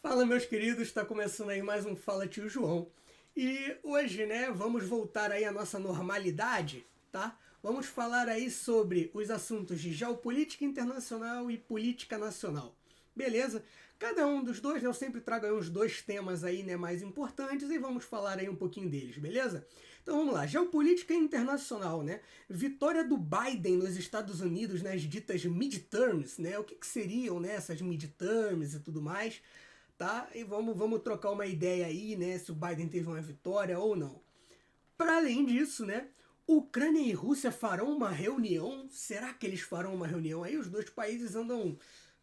Fala, meus queridos, está começando aí mais um Fala Tio João. E hoje, né, vamos voltar aí à nossa normalidade, tá? Vamos falar aí sobre os assuntos de geopolítica internacional e política nacional. Beleza? Cada um dos dois, eu sempre trago aí uns dois temas aí, né, mais importantes e vamos falar aí um pouquinho deles, beleza? Então vamos lá, geopolítica internacional, né? Vitória do Biden nos Estados Unidos nas ditas midterms, né? O que seriam, né, essas midterms e tudo mais, tá? E vamos trocar uma ideia aí, né, se o Biden teve uma vitória ou não. Para além disso, né, Ucrânia e Rússia farão uma reunião? Será que eles farão uma reunião? Aí os dois países andam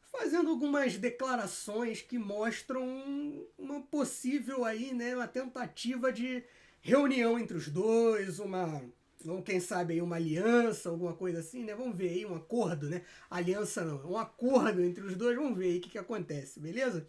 fazendo algumas declarações que mostram uma possível aí, né, uma tentativa de reunião entre os dois, quem sabe aí uma aliança, alguma coisa assim, né? Vamos ver aí um acordo, né? Aliança não, um acordo entre os dois, vamos ver aí o que acontece, beleza?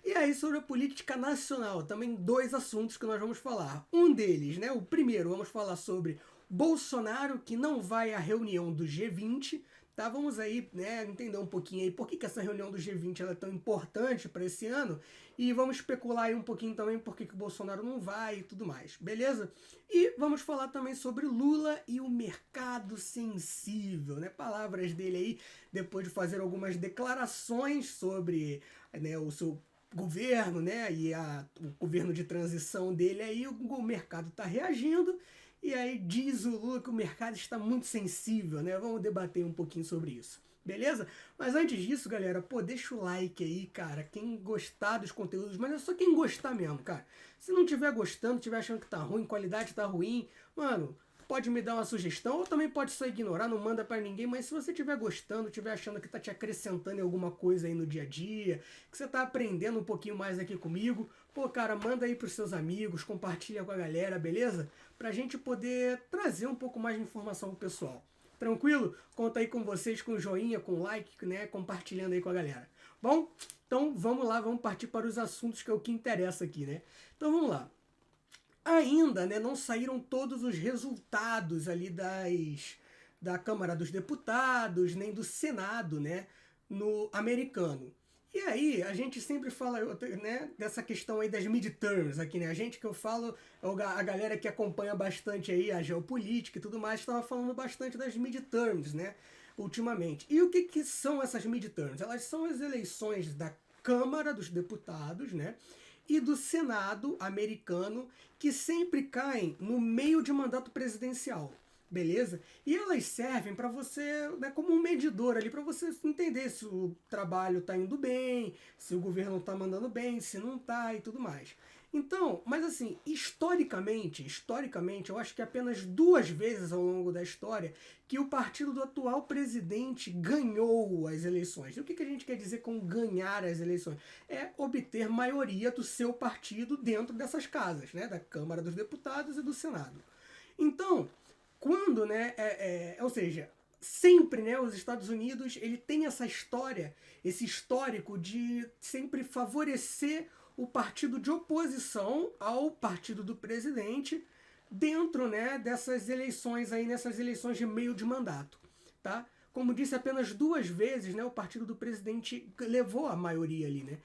E aí, sobre a política nacional, também dois assuntos que nós vamos falar. Um deles, né? O primeiro, vamos falar sobre Bolsonaro, que não vai à reunião do G20. Tá, vamos aí, né, entender um pouquinho aí por que essa reunião do G20 ela é tão importante para esse ano. E vamos especular aí um pouquinho também por que o Bolsonaro não vai e tudo mais, beleza? E vamos falar também sobre Lula e o mercado sensível, né? Palavras dele aí, depois de fazer algumas declarações sobre, né, o seu governo, né, e o governo de transição dele, aí o mercado está reagindo, e aí diz o Lula que o mercado está muito sensível, né? Vamos debater um pouquinho sobre isso. Beleza? Mas antes disso, galera, pô, deixa o like aí, cara. Quem gostar dos conteúdos, mas é só quem gostar mesmo, cara. Se não tiver gostando, tiver achando que tá ruim, qualidade tá ruim, mano, pode me dar uma sugestão ou também pode só ignorar, não manda para ninguém, mas se você estiver gostando, estiver achando que tá te acrescentando em alguma coisa aí no dia a dia, que você tá aprendendo um pouquinho mais aqui comigo, pô, cara, manda aí pros seus amigos, compartilha com a galera, beleza? Pra gente poder trazer um pouco mais de informação pro pessoal. Tranquilo? Conta aí com vocês, com joinha, com like, né? Compartilhando aí com a galera. Bom, então vamos lá, vamos partir para os assuntos que é o que interessa aqui, né? Então vamos lá. Ainda, né, não saíram todos os resultados ali da Câmara dos Deputados, nem do Senado, né, no americano. E aí, a gente sempre fala, né, dessa questão aí das midterms aqui, né? A gente que eu falo, a galera que acompanha bastante aí a geopolítica e tudo mais, estava falando bastante das midterms, né, ultimamente. E o que são essas midterms? Elas são as eleições da Câmara dos Deputados, né, e do Senado americano, que sempre caem no meio de mandato presidencial, beleza? E elas servem para você, né, como um medidor ali, para você entender se o trabalho está indo bem, se o governo está mandando bem, se não está e tudo mais. Então, mas assim, historicamente, eu acho que apenas duas vezes ao longo da história que o partido do atual presidente ganhou as eleições. E o que a gente quer dizer com ganhar as eleições? É obter maioria do seu partido dentro dessas casas, né, da Câmara dos Deputados e do Senado. Então, quando, né, ou seja, sempre, né, os Estados Unidos ele tem essa história, esse histórico de sempre favorecer o partido de oposição ao partido do presidente dentro, né, dessas eleições aí, nessas eleições de meio de mandato, tá? Como disse, apenas duas vezes, né, o partido do presidente levou a maioria ali, né?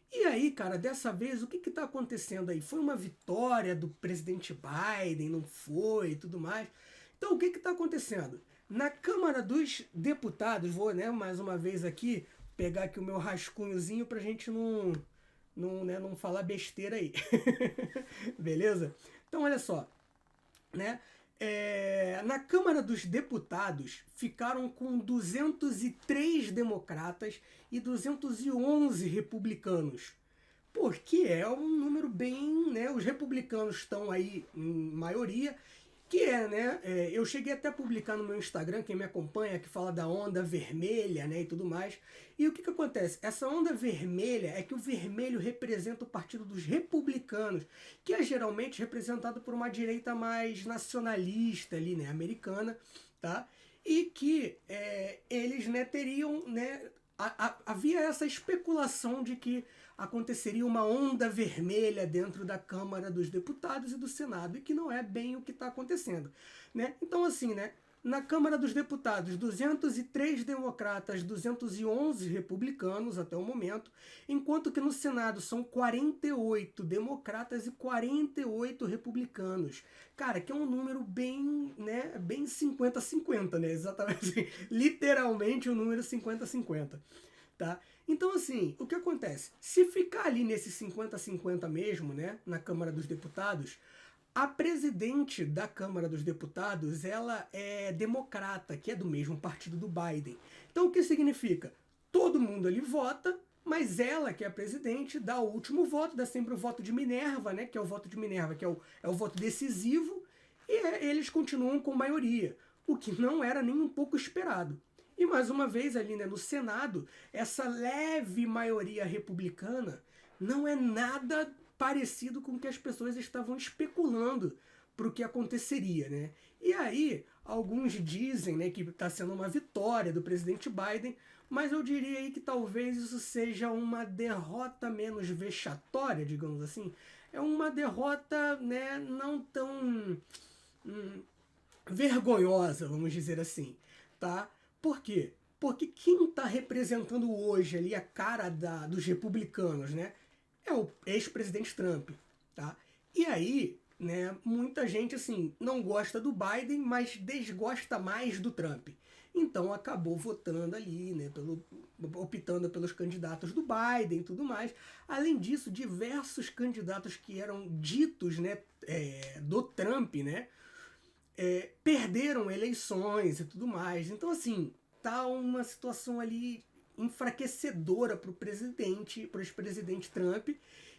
E aí, cara, dessa vez, o que está acontecendo aí? Foi uma vitória do presidente Biden, não foi e tudo mais? Então, o que está acontecendo? Na Câmara dos Deputados, vou, né, mais uma vez aqui, pegar aqui o meu rascunhozinho para a gente não falar besteira aí. Beleza? Então, olha só, né? Na Câmara dos Deputados ficaram com 203 democratas e 211 republicanos. Porque é um número bem, né? Os republicanos estão aí em maioria, que né? Eu cheguei até a publicar no meu Instagram, quem me acompanha, que fala da onda vermelha, né? E tudo mais. E o que acontece? Essa onda vermelha é que o vermelho representa o partido dos republicanos, que é geralmente representado por uma direita mais nacionalista ali, né? Americana, tá? E que eles, né, teriam, né? Havia essa especulação de que aconteceria uma onda vermelha dentro da Câmara dos Deputados e do Senado, e que não é bem o que está acontecendo, né? Então, assim, né, Na Câmara dos Deputados, 203 democratas, 211 republicanos até o momento, enquanto que no Senado são 48 democratas e 48 republicanos. Cara, que é um número bem, né, bem 50-50, né? Exatamente, assim, literalmente o número 50-50, tá? Então, assim, o que acontece? Se ficar ali nesse 50-50 mesmo, né, na Câmara dos Deputados, a presidente da Câmara dos Deputados, ela é democrata, que é do mesmo partido do Biden. Então o que significa? Todo mundo ali vota, mas ela, que é a presidente, dá o último voto, dá sempre o voto de Minerva, né? Que é o voto de Minerva, que é o voto decisivo, e eles continuam com maioria, o que não era nem um pouco esperado. E mais uma vez ali, né, no Senado, essa leve maioria republicana não é nada parecido com o que as pessoas estavam especulando para o que aconteceria, né? E aí, alguns dizem, né, que está sendo uma vitória do presidente Biden, mas eu diria aí que talvez isso seja uma derrota menos vexatória, digamos assim. É uma derrota, né, não tão vergonhosa, vamos dizer assim, tá? Por quê? Porque quem está representando hoje ali a cara dos republicanos, né, é o ex-presidente Trump, tá? E aí, né, muita gente, assim, não gosta do Biden, mas desgosta mais do Trump. Então acabou votando ali, né, optando pelos candidatos do Biden e tudo mais. Além disso, diversos candidatos que eram ditos, né, do Trump, né, perderam eleições e tudo mais. Então, assim, tá uma situação ali enfraquecedora para o ex-presidente Trump,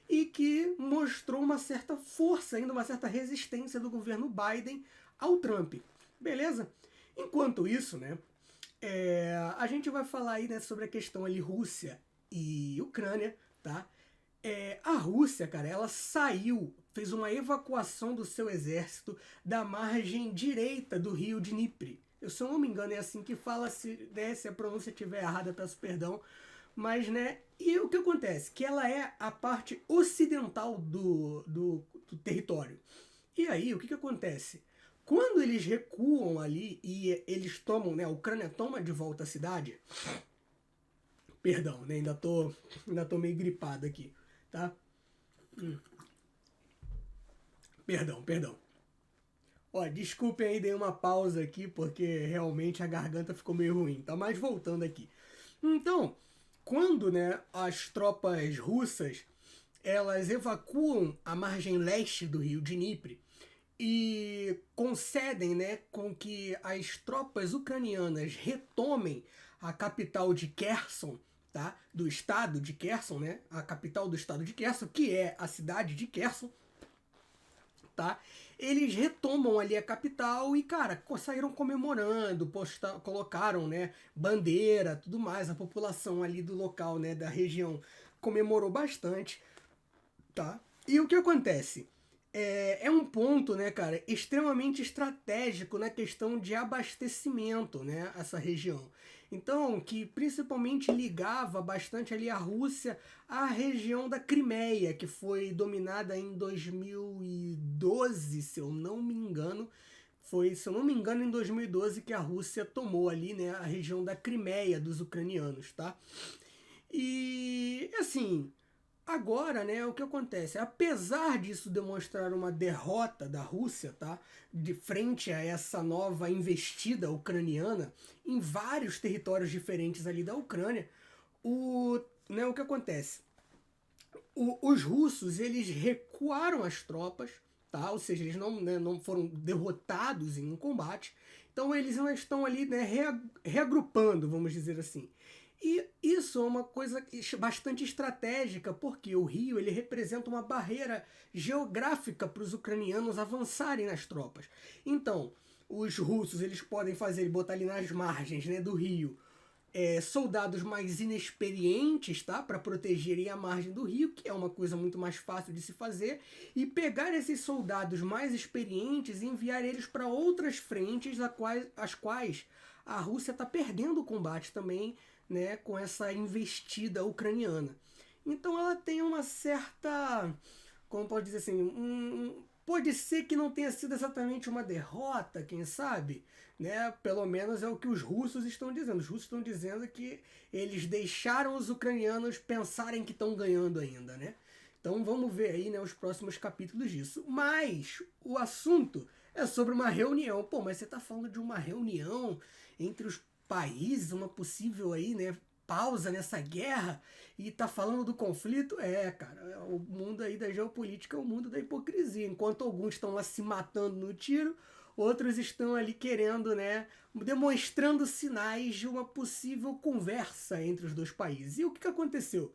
e que mostrou uma certa força, ainda uma certa resistência do governo Biden ao Trump. Beleza? Enquanto isso, né, a gente vai falar aí, né, sobre a questão ali Rússia e Ucrânia, tá? A Rússia, cara, ela fez uma evacuação do seu exército da margem direita do rio Dnipro. Se eu não me engano é assim que fala, se a pronúncia estiver errada, peço perdão. Mas, né, e o que acontece? Que ela é a parte ocidental do território. E aí, o que acontece? Quando eles recuam ali e eles tomam, né, a Ucrânia toma de volta a cidade. Perdão, né, ainda tô meio gripado aqui, tá? Perdão. Ó, desculpem aí, dei uma pausa aqui, porque realmente a garganta ficou meio ruim, tá? Mas voltando aqui. Então, quando, né, as tropas russas, elas evacuam a margem leste do rio Dnipro e concedem, né, com que as tropas ucranianas retomem a capital de Kherson, tá? Do estado de Kherson, né? A capital do estado de Kherson, que é a cidade de Kherson, tá? Eles retomam ali a capital e, cara, saíram comemorando, colocaram, né, bandeira, tudo mais. A população ali do local, né, da região, comemorou bastante, tá? E o que acontece? É um ponto, né, cara, extremamente estratégico na questão de abastecimento, né, essa região. Então, que principalmente ligava bastante ali a Rússia à região da Crimeia, que foi dominada em 2012, se eu não me engano. Foi, se eu não me engano, em 2012 que a Rússia tomou ali, né, a região da Crimeia dos ucranianos, tá? E, assim, agora, né, o que acontece? Apesar disso demonstrar uma derrota da Rússia, tá, de frente a essa nova investida ucraniana em vários territórios diferentes ali da Ucrânia, o que acontece? Os russos, eles recuaram as tropas, tá? Ou seja, eles não foram derrotados em um combate. Então eles não estão ali, né, reagrupando, vamos dizer assim. E isso é uma coisa bastante estratégica, porque o rio ele representa uma barreira geográfica para os ucranianos avançarem nas tropas. Então, os russos eles podem botar ali nas margens, né, do rio, soldados mais inexperientes, tá, para protegerem a margem do rio, que é uma coisa muito mais fácil de se fazer, e pegar esses soldados mais experientes e enviar eles para outras frentes, as quais a Rússia está perdendo o combate também, né, com essa investida ucraniana. Então ela tem uma certa, como pode dizer assim, Pode ser que não tenha sido exatamente uma derrota, quem sabe? Né? Pelo menos é o que os russos estão dizendo. Os russos estão dizendo que eles deixaram os ucranianos pensarem que estão ganhando ainda, né? Então vamos ver aí, né, os próximos capítulos disso. Mas o assunto é sobre uma reunião. Pô, mas você está falando de uma reunião entre os países, uma possível aí, né, pausa nessa guerra, e tá falando do conflito? Cara, o mundo aí da geopolítica é o mundo da hipocrisia. Enquanto alguns estão lá se matando no tiro, outros estão ali querendo, né, demonstrando sinais de uma possível conversa entre os dois países. E o que aconteceu?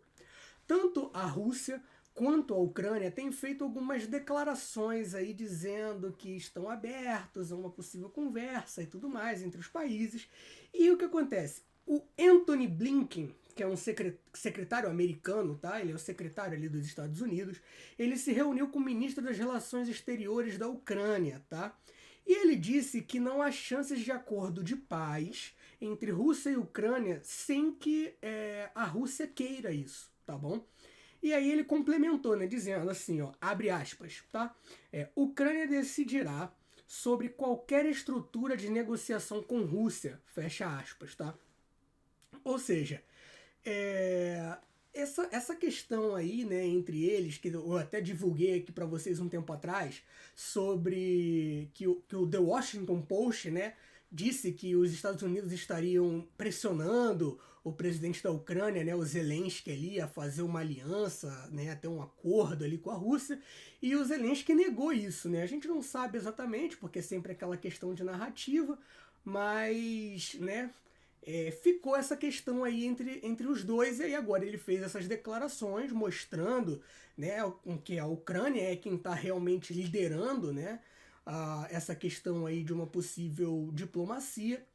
Tanto a Rússia quanto a Ucrânia têm feito algumas declarações aí dizendo que estão abertos a uma possível conversa e tudo mais entre os países. E o que acontece? O Antony Blinken, que é um secretário americano, tá? Ele é o secretário ali dos Estados Unidos, ele se reuniu com o ministro das Relações Exteriores da Ucrânia, tá? E ele disse que não há chances de acordo de paz entre Rússia e Ucrânia sem que a Rússia queira isso, tá bom? E aí ele complementou, né, dizendo assim, ó, abre aspas, tá? Ucrânia decidirá sobre qualquer estrutura de negociação com Rússia, fecha aspas, tá? Ou seja, essa questão aí, né, entre eles, que eu até divulguei aqui para vocês um tempo atrás, sobre que o The Washington Post, né, disse que os Estados Unidos estariam pressionando o presidente da Ucrânia, né, o Zelensky ali, a fazer uma aliança, né, a ter um acordo ali com a Rússia, e o Zelensky negou isso, né? A gente não sabe exatamente, porque é sempre aquela questão de narrativa, mas, né, ficou essa questão aí entre os dois, e aí agora ele fez essas declarações mostrando, né, que a Ucrânia é quem está realmente liderando, né, essa questão aí de uma possível diplomacia,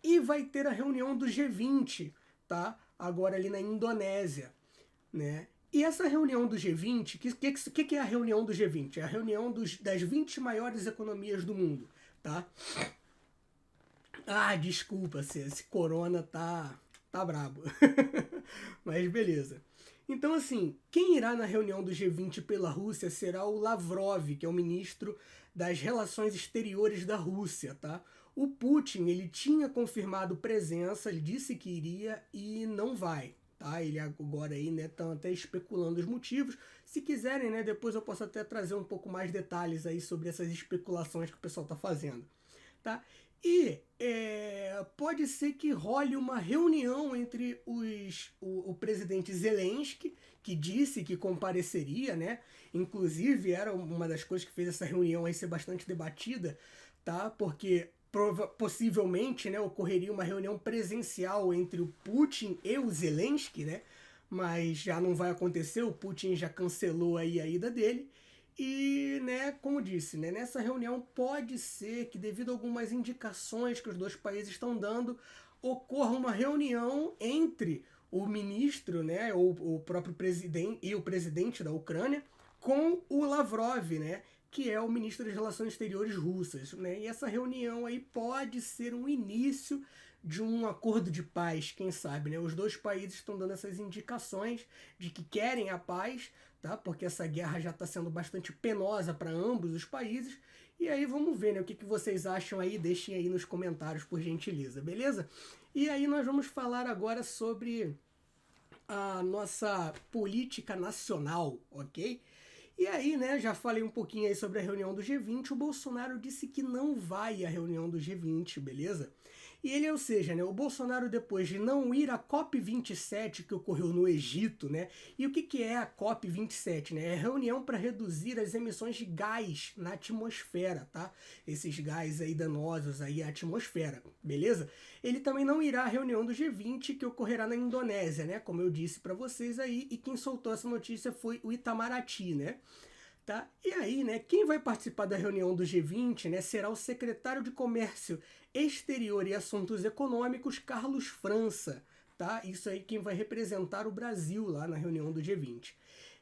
e vai ter a reunião do G20, tá? Agora ali na Indonésia, né? E essa reunião do G20, o que é a reunião do G20? É a reunião das 20 maiores economias do mundo, tá? Ah, desculpa, esse corona tá brabo. Mas beleza. Então, assim, quem irá na reunião do G20 pela Rússia será o Lavrov, que é o ministro das Relações Exteriores da Rússia, tá? O Putin, ele tinha confirmado presença, ele disse que iria e não vai, tá? Ele agora aí, né, estão até especulando os motivos. Se quiserem, né, depois eu posso até trazer um pouco mais detalhes aí sobre essas especulações que o pessoal tá fazendo, tá? E pode ser que role uma reunião entre o presidente Zelensky, que disse que compareceria, né? Inclusive, era uma das coisas que fez essa reunião aí ser bastante debatida, tá? Porque possivelmente, né, ocorreria uma reunião presencial entre o Putin e o Zelensky, né? Mas já não vai acontecer, o Putin já cancelou aí a ida dele. E, né, como disse, né, nessa reunião pode ser que, devido a algumas indicações que os dois países estão dando, ocorra uma reunião entre o ministro, né, o próprio presidente e o presidente da Ucrânia, com o Lavrov, né, que é o ministro das Relações Exteriores russas, né? E essa reunião aí pode ser um início de um acordo de paz, quem sabe, né? Os dois países estão dando essas indicações de que querem a paz, tá? Porque essa guerra já está sendo bastante penosa para ambos os países. E aí vamos ver, né? O que vocês acham aí? Deixem aí nos comentários, por gentileza, beleza? E aí nós vamos falar agora sobre a nossa política nacional, ok? E aí, né, já falei um pouquinho aí sobre a reunião do G20, o Bolsonaro disse que não vai à reunião do G20, beleza? E ele, ou seja, né, o Bolsonaro, depois de não ir à COP27, que ocorreu no Egito, né? E o que é a COP27, né? É a reunião para reduzir as emissões de gás na atmosfera, tá? Esses gás aí danosos aí à atmosfera, beleza? Ele também não irá à reunião do G20, que ocorrerá na Indonésia, né? Como eu disse para vocês aí, e quem soltou essa notícia foi o Itamaraty, né? Tá? E aí, né, quem vai participar da reunião do G20, né, será o secretário de Comércio Exterior e Assuntos Econômicos, Carlos França, tá? Isso aí quem vai representar o Brasil lá na reunião do G20.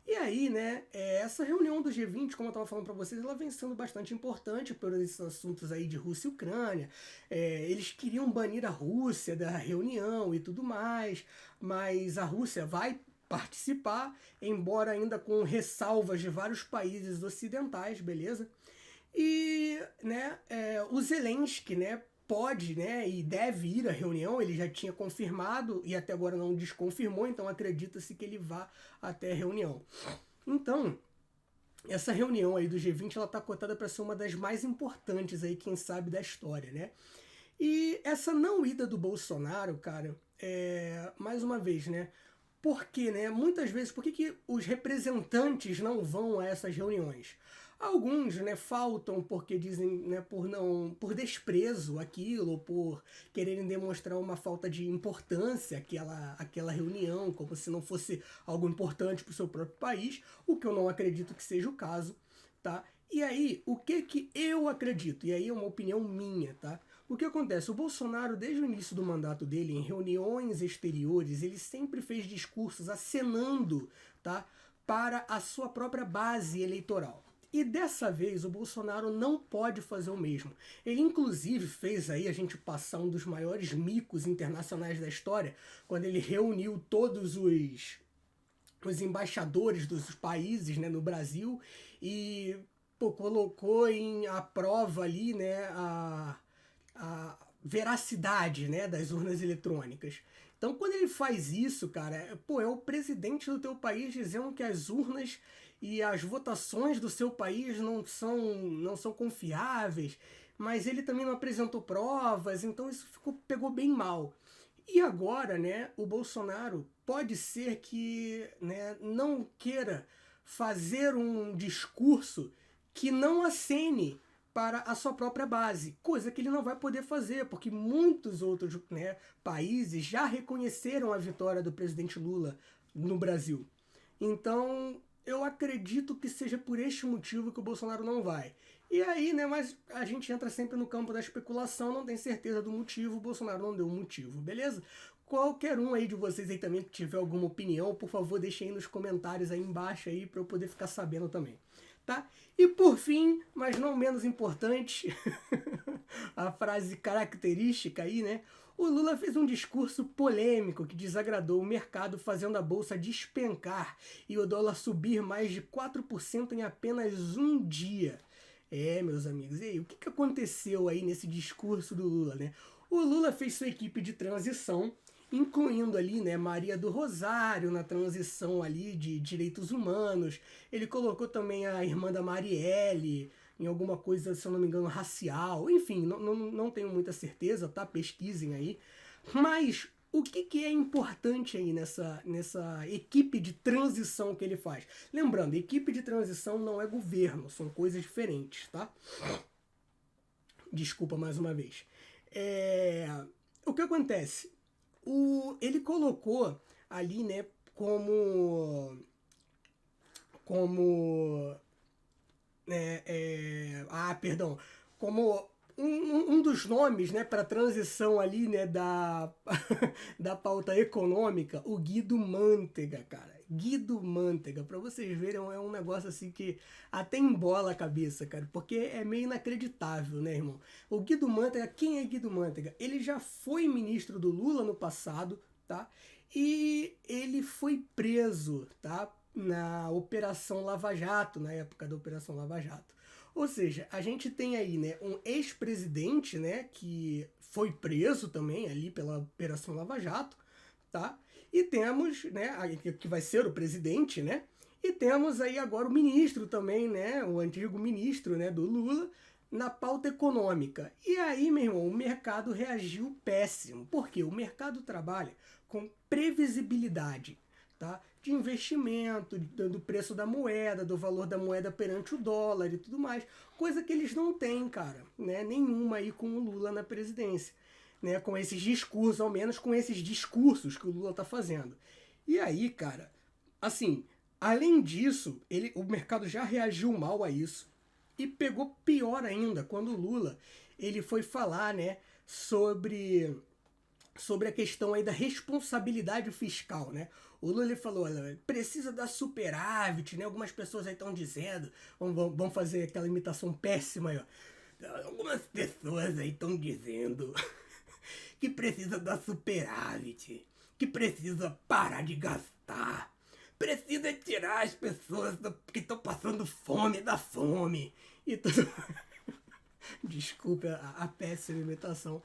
E aí, né, essa reunião do G20, como eu estava falando para vocês, ela vem sendo bastante importante por esses assuntos aí de Rússia e Ucrânia. Eles queriam banir a Rússia da reunião e tudo mais, mas a Rússia vai participar, embora ainda com ressalvas de vários países ocidentais, beleza? E, né, o Zelensky, né, pode, né, e deve ir à reunião, ele já tinha confirmado e até agora não desconfirmou, então acredita-se que ele vá até a reunião. Então, essa reunião aí do G20, ela tá cotada para ser uma das mais importantes aí, quem sabe, da história, né? E essa não ida do Bolsonaro, cara, mais uma vez, né? Por quê, né? Muitas vezes, por que os representantes não vão a essas reuniões? Alguns, né, faltam porque dizem, né, por desprezo aquilo, ou por quererem demonstrar uma falta de importância àquela reunião, como se não fosse algo importante para o seu próprio país, o que eu não acredito que seja o caso, tá? E aí, o que eu acredito? E aí é uma opinião minha, tá? O que acontece? O Bolsonaro, desde o início do mandato dele, em reuniões exteriores, ele sempre fez discursos acenando, tá, para a sua própria base eleitoral. E dessa vez o Bolsonaro não pode fazer o mesmo. Ele inclusive fez aí a gente passar um dos maiores micos internacionais da história, quando ele reuniu todos os embaixadores dos países, né, no Brasil e colocou a prova ali, né, a veracidade, né, das urnas eletrônicas. Então, quando ele faz isso, cara, é o presidente do teu país dizendo que as urnas e as votações do seu país não são confiáveis, mas ele também não apresentou provas, então isso pegou bem mal. E agora, né, o Bolsonaro pode ser que, né, não queira fazer um discurso que não acene para a sua própria base, coisa que ele não vai poder fazer, porque muitos outros, né, países já reconheceram a vitória do presidente Lula no Brasil. Então, eu acredito que seja por este motivo que o Bolsonaro não vai. E aí, né, mas a gente entra sempre no campo da especulação, não tem certeza do motivo, o Bolsonaro não deu um motivo, beleza? Qualquer um aí de vocês aí também que tiver alguma opinião, por favor, deixe aí nos comentários aí embaixo aí para eu poder ficar sabendo também, tá? E por fim, mas não menos importante, a frase característica aí, né? O Lula fez um discurso polêmico que desagradou o mercado, fazendo a bolsa despencar e o dólar subir mais de 4% em apenas um dia. Meus amigos, e aí, o que aconteceu aí nesse discurso do Lula, né? O Lula fez sua equipe de transição, incluindo ali, né, Maria do Rosário na transição ali de direitos humanos. Ele colocou também a irmã da Marielle em alguma coisa, se eu não me engano, racial. Enfim, não tenho muita certeza, tá? Pesquisem aí. Mas o que é importante aí nessa equipe de transição que ele faz? Lembrando, equipe de transição não é governo, são coisas diferentes, tá? Desculpa mais uma vez. O que acontece? Ele colocou ali, né, como como um dos nomes, né, para transição ali, né, da pauta econômica, o Guido Mantega, cara. Guido Mantega, para vocês verem, é um negócio assim que até embola a cabeça, cara, porque é meio inacreditável, né, irmão? O Guido Mantega, quem é Guido Mantega? Ele já foi ministro do Lula no passado, tá? E ele foi preso, tá? Na Operação Lava Jato, na época da Operação Lava Jato. Ou seja, a gente tem aí, né, um ex-presidente, né, que foi preso também ali pela Operação Lava Jato, tá? E temos, né, que vai ser o presidente, né? E temos aí agora o ministro também, né, o antigo ministro, né, do Lula, na pauta econômica. E aí, meu irmão, o mercado reagiu péssimo. Porque o mercado trabalha com previsibilidade, tá? De investimento, do preço da moeda, do valor da moeda perante o dólar e tudo mais. Coisa que eles não têm, cara, né? Nenhuma aí com o Lula na presidência. Né? Com esses discursos, ao menos com esses discursos que o Lula tá fazendo. E aí, cara, assim, além disso, o mercado já reagiu mal a isso. E pegou pior ainda quando o Lula ele foi falar, né, sobre a questão aí da responsabilidade fiscal, né? O Lula ele falou, olha, precisa da superávit, né? Algumas pessoas aí estão dizendo, vamos fazer aquela imitação péssima aí, ó. Algumas pessoas aí estão dizendo que precisa da superávit, que precisa parar de gastar, precisa tirar as pessoas que estão passando fome da fome. E tudo. Desculpa a péssima imitação.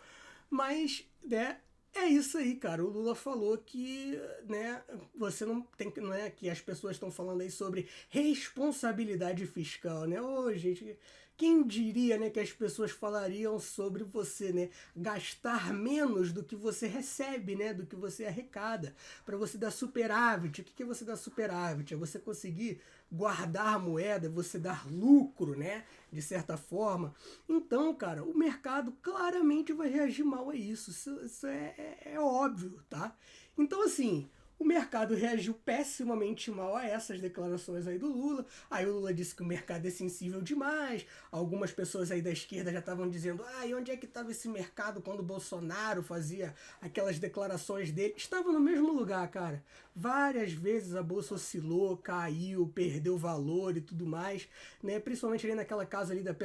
Mas, né, é isso aí, cara. O Lula falou que, né, você não tem que, não é que as pessoas estão falando aí sobre responsabilidade fiscal, né? Ô, gente, quem diria, né, que as pessoas falariam sobre você, né, gastar menos do que você recebe, né, do que você arrecada, para você dar superávit. O que é você dar superávit? É você conseguir guardar moeda, você dar lucro, né, de certa forma. Então, cara, o mercado claramente vai reagir mal a isso. Isso é óbvio, tá? Então, assim, o mercado reagiu pessimamente mal a essas declarações aí do Lula. Aí o Lula disse que o mercado é sensível demais. Algumas pessoas aí da esquerda já estavam dizendo: ah, e onde é que estava esse mercado quando o Bolsonaro fazia aquelas declarações dele? Estava no mesmo lugar, cara. Várias vezes a bolsa oscilou, caiu, perdeu valor e tudo mais, né? Principalmente ali naquela casa ali da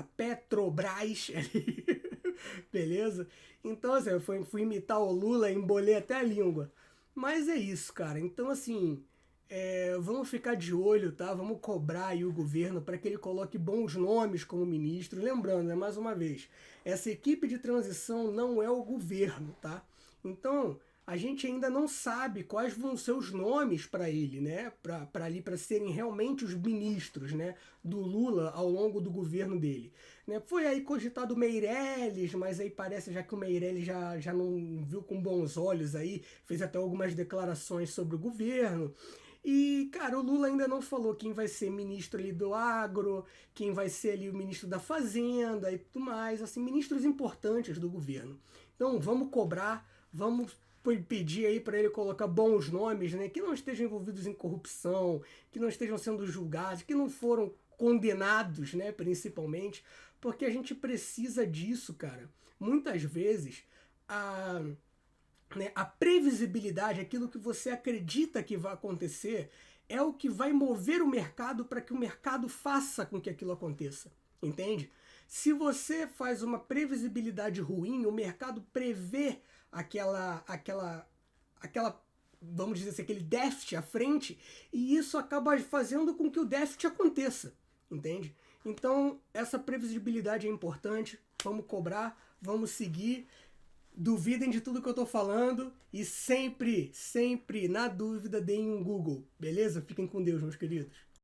Petrobras, beleza? Então, assim, eu fui imitar o Lula, embolei até a língua. Mas é isso, cara. Então, assim, vamos ficar de olho, tá? Vamos cobrar aí o governo para que ele coloque bons nomes como ministro. Lembrando, né, mais uma vez, essa equipe de transição não é o governo, tá? Então, a gente ainda não sabe quais vão ser os nomes para ele, né? Para serem realmente os ministros, né, do Lula ao longo do governo dele. Né? Foi aí cogitado o Meirelles, mas aí parece já que o Meirelles já não viu com bons olhos aí, fez até algumas declarações sobre o governo. E, cara, o Lula ainda não falou quem vai ser ministro ali do agro, quem vai ser ali o ministro da fazenda e tudo mais, assim, ministros importantes do governo. Então, vamos cobrar, vamos pedir aí para ele colocar bons nomes, né, que não estejam envolvidos em corrupção, que não estejam sendo julgados, que não foram condenados, né, principalmente, porque a gente precisa disso, cara. Muitas vezes, a previsibilidade, aquilo que você acredita que vai acontecer, é o que vai mover o mercado para que o mercado faça com que aquilo aconteça, entende? Se você faz uma previsibilidade ruim, o mercado prevê aquela vamos dizer assim, aquele déficit à frente, e isso acaba fazendo com que o déficit aconteça, entende? Então, essa previsibilidade é importante, vamos cobrar, vamos seguir, duvidem de tudo que eu tô falando e sempre, sempre, na dúvida, deem um Google, beleza? Fiquem com Deus, meus queridos.